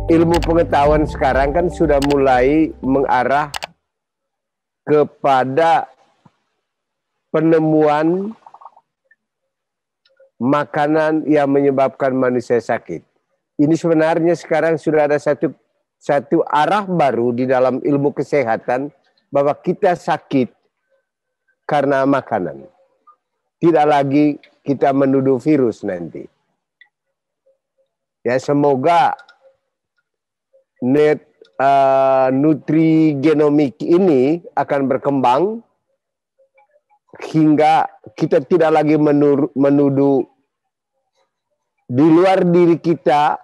ilmu pengetahuan sekarang kan sudah mulai mengarah kepada penemuan makanan yang menyebabkan manusia sakit. Ini sebenarnya sekarang sudah ada satu arah baru di dalam ilmu kesehatan bahwa kita sakit karena makanan. Tidak lagi kita menuduh virus nanti. Ya, semoga nutrigenomik ini akan berkembang hingga kita tidak lagi menuduh di luar diri kita,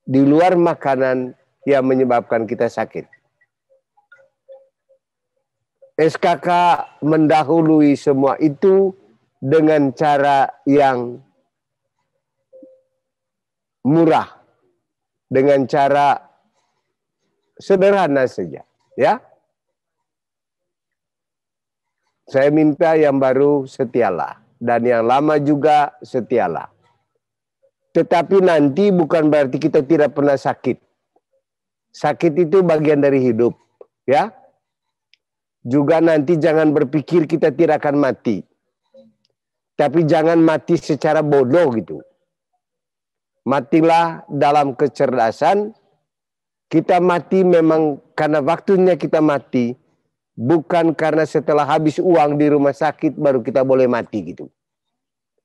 di luar makanan yang menyebabkan kita sakit. SKK mendahului semua itu dengan cara yang murah, dengan cara sederhana saja, ya. Saya minta yang baru setialah, dan yang lama juga setialah. Tetapi nanti bukan berarti kita tidak pernah sakit. Sakit itu bagian dari hidup, ya. Juga nanti jangan berpikir kita tidak akan mati. Tapi jangan mati secara bodoh gitu. Matilah dalam kecerdasan. Kita mati memang karena waktunya kita mati. Bukan karena setelah habis uang di rumah sakit baru kita boleh mati gitu.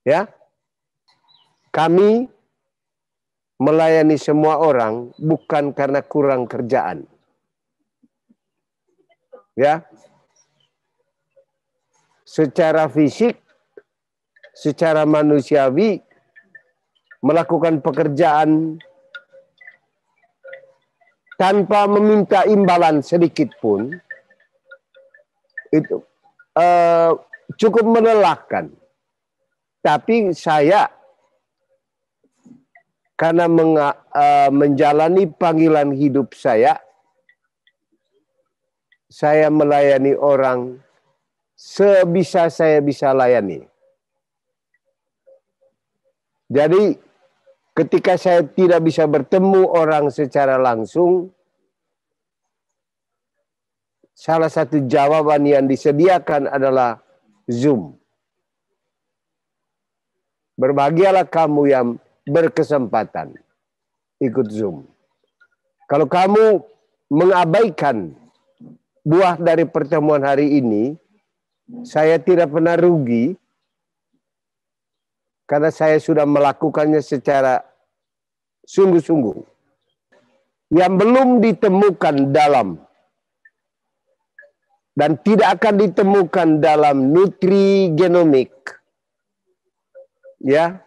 Ya. Kami melayani semua orang bukan karena kurang kerjaan. Ya. Secara fisik, secara manusiawi, melakukan pekerjaan tanpa meminta imbalan sedikit pun, itu cukup melelahkan. Tapi saya, karena menjalani panggilan hidup saya melayani orang sebisa saya bisa layani. Jadi ketika saya tidak bisa bertemu orang secara langsung, salah satu jawaban yang disediakan adalah Zoom. Berbahagialah kamu yang berkesempatan ikut Zoom. Kalau kamu mengabaikan buah dari pertemuan hari ini, saya tidak pernah rugi, karena saya sudah melakukannya secara sungguh-sungguh. Yang belum ditemukan dalam dan tidak akan ditemukan dalam nutrigenomik, ya,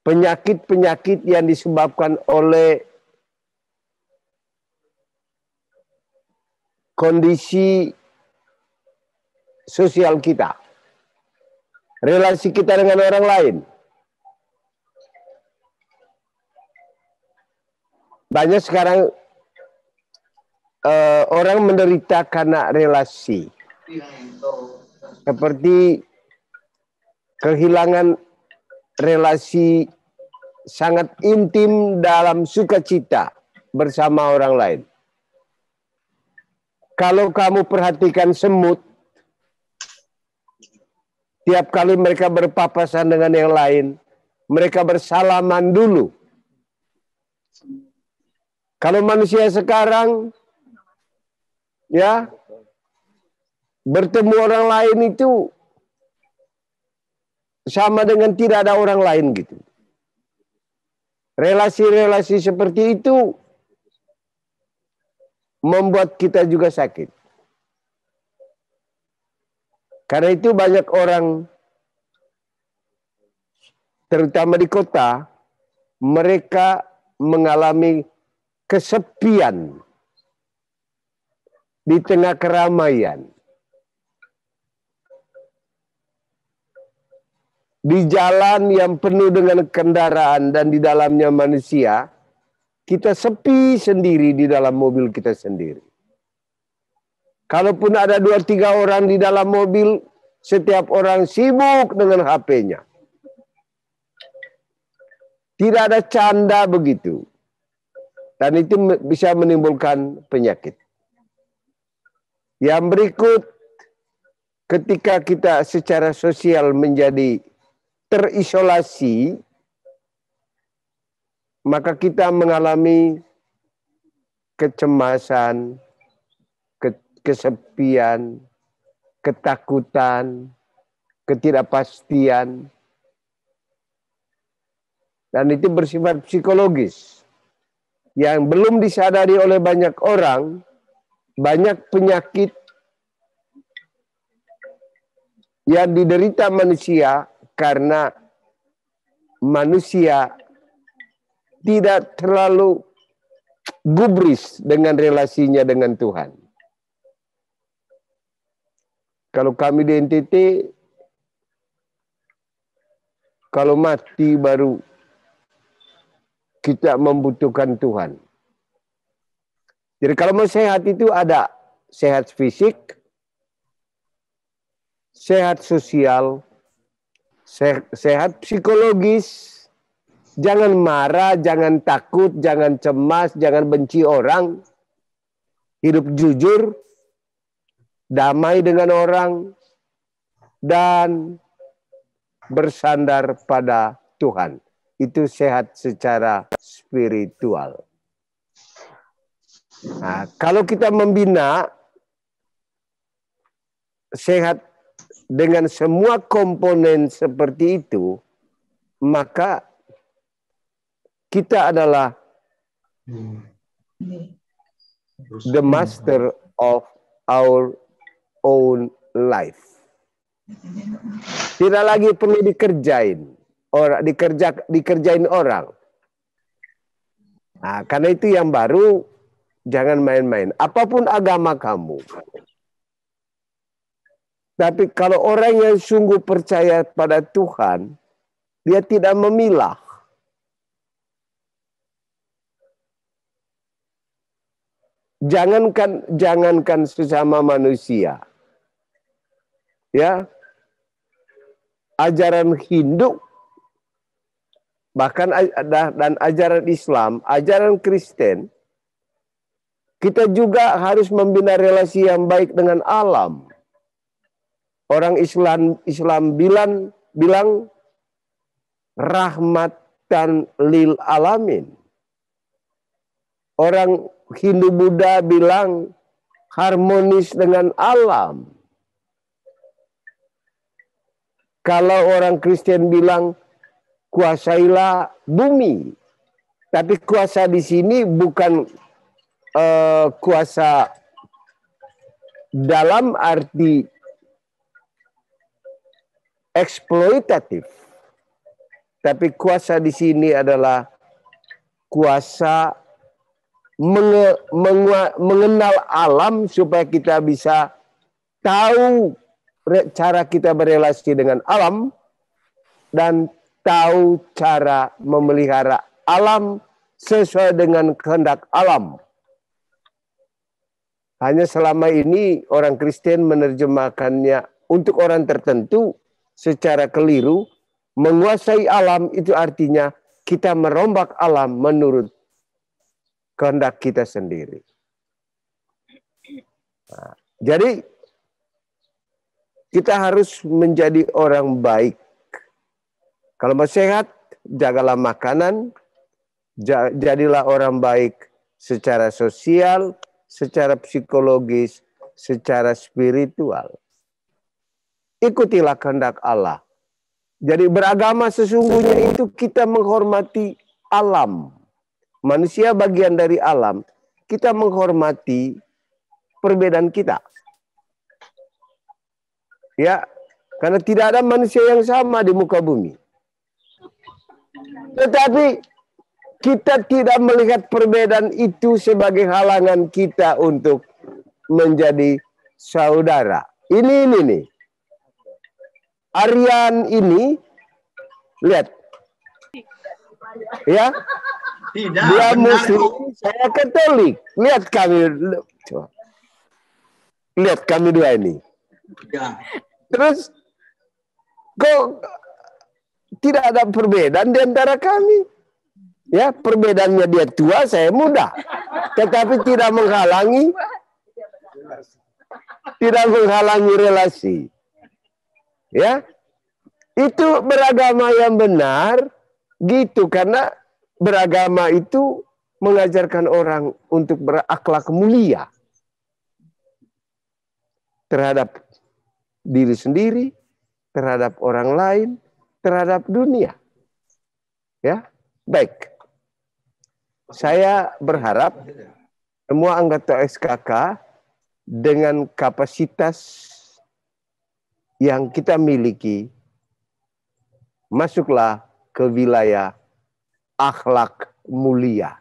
penyakit-penyakit yang disebabkan oleh kondisi sosial kita, relasi kita dengan orang lain. Banyak sekarang orang menderita karena relasi. Seperti kehilangan relasi sangat intim dalam sukacita bersama orang lain. Kalau kamu perhatikan semut, tiap kali mereka berpapasan dengan yang lain, mereka bersalaman dulu. Kalau manusia sekarang, ya, bertemu orang lain itu sama dengan tidak ada orang lain gitu. Relasi-relasi seperti itu membuat kita juga sakit. Karena itu banyak orang, terutama di kota, mereka mengalami kesepian di tengah keramaian. Di jalan yang penuh dengan kendaraan dan di dalamnya manusia, kita sepi sendiri di dalam mobil kita sendiri. Kalaupun ada 2-3 orang di dalam mobil, setiap orang sibuk dengan HP-nya. Tidak ada canda begitu. Dan itu bisa menimbulkan penyakit. Yang berikut, ketika kita secara sosial menjadi terisolasi, maka kita mengalami kecemasan, kesepian, ketakutan, ketidakpastian. Dan itu bersifat psikologis. Yang belum disadari oleh banyak orang, banyak penyakit yang diderita manusia karena manusia tidak terlalu gubris dengan relasinya dengan Tuhan. Kalau kami di NTT, kalau mati baru kita membutuhkan Tuhan. Jadi kalau mau sehat itu ada sehat fisik, sehat sosial, sehat psikologis. Jangan marah, jangan takut, jangan cemas, jangan benci orang. Hidup jujur, damai dengan orang, dan bersandar pada Tuhan. Itu sehat secara spiritual. Nah, kalau kita membina sehat dengan semua komponen seperti itu, maka kita adalah the master of our own life. Tidak lagi perlu dikerjain orang. Nah, karena itu yang baru, jangan main-main. Apapun agama kamu. Tapi kalau orang yang sungguh percaya pada Tuhan, dia tidak memilah. Jangankan sesama manusia. Ya. Ajaran Hindu bahkan dan ajaran Islam, ajaran Kristen, kita juga harus membina relasi yang baik dengan alam. Orang Islam bilang rahmatan lil alamin. Orang Hindu Buddha bilang harmonis dengan alam. Kalau orang Kristen bilang kuasailah bumi. Tapi kuasa di sini bukan kuasa dalam arti eksploitatif. Tapi kuasa di sini adalah kuasa mengenal alam supaya kita bisa tahu cara kita berelasi dengan alam dan tahu cara memelihara alam sesuai dengan kehendak alam. Hanya selama ini orang Kristen menerjemahkannya untuk orang tertentu secara keliru. Menguasai alam itu artinya kita merombak alam menurut kehendak kita sendiri. Nah, jadi kita harus menjadi orang baik. Kalau mau sehat, jagalah makanan, jadilah orang baik secara sosial, secara psikologis, secara spiritual. Ikutilah kehendak Allah. Jadi beragama sesungguhnya itu kita menghormati alam. Manusia bagian dari alam. Kita menghormati perbedaan kita. Ya, karena tidak ada manusia yang sama di muka bumi. Tetapi kita tidak melihat perbedaan itu sebagai halangan kita untuk menjadi saudara. Ini nih. Aryan ini, lihat. Ya. Tidak, dia Muslim, saya Katolik. Lihat kami. Lihat kami dua ini. Ya. Terus kok tidak ada perbedaan di antara kami? Ya, perbedaannya dia tua, saya muda. Tetapi tidak menghalangi relasi. Ya. Itu beragama yang benar gitu, karena beragama itu mengajarkan orang untuk berakhlak mulia terhadap diri sendiri, terhadap orang lain, terhadap dunia. Ya, baik. Saya berharap semua anggota SKK dengan kapasitas yang kita miliki masuklah ke wilayah akhlak mulia.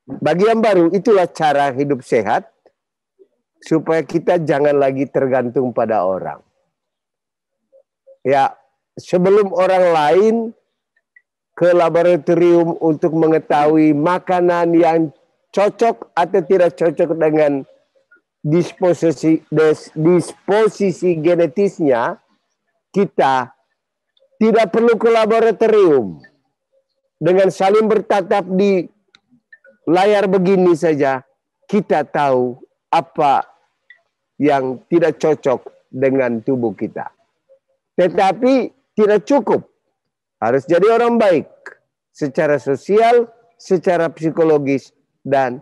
Bagi yang baru, itulah cara hidup sehat supaya kita jangan lagi tergantung pada orang. Ya, sebelum orang lain ke laboratorium untuk mengetahui makanan yang cocok atau tidak cocok dengan disposisi genetisnya, kita tidak perlu ke laboratorium. Dengan saling bertatap di layar begini saja, kita tahu apa yang tidak cocok dengan tubuh kita. Tetapi tidak cukup. Harus jadi orang baik secara sosial, secara psikologis, dan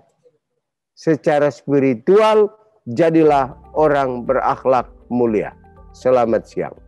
secara spiritual. Jadilah orang berakhlak mulia. Selamat siang.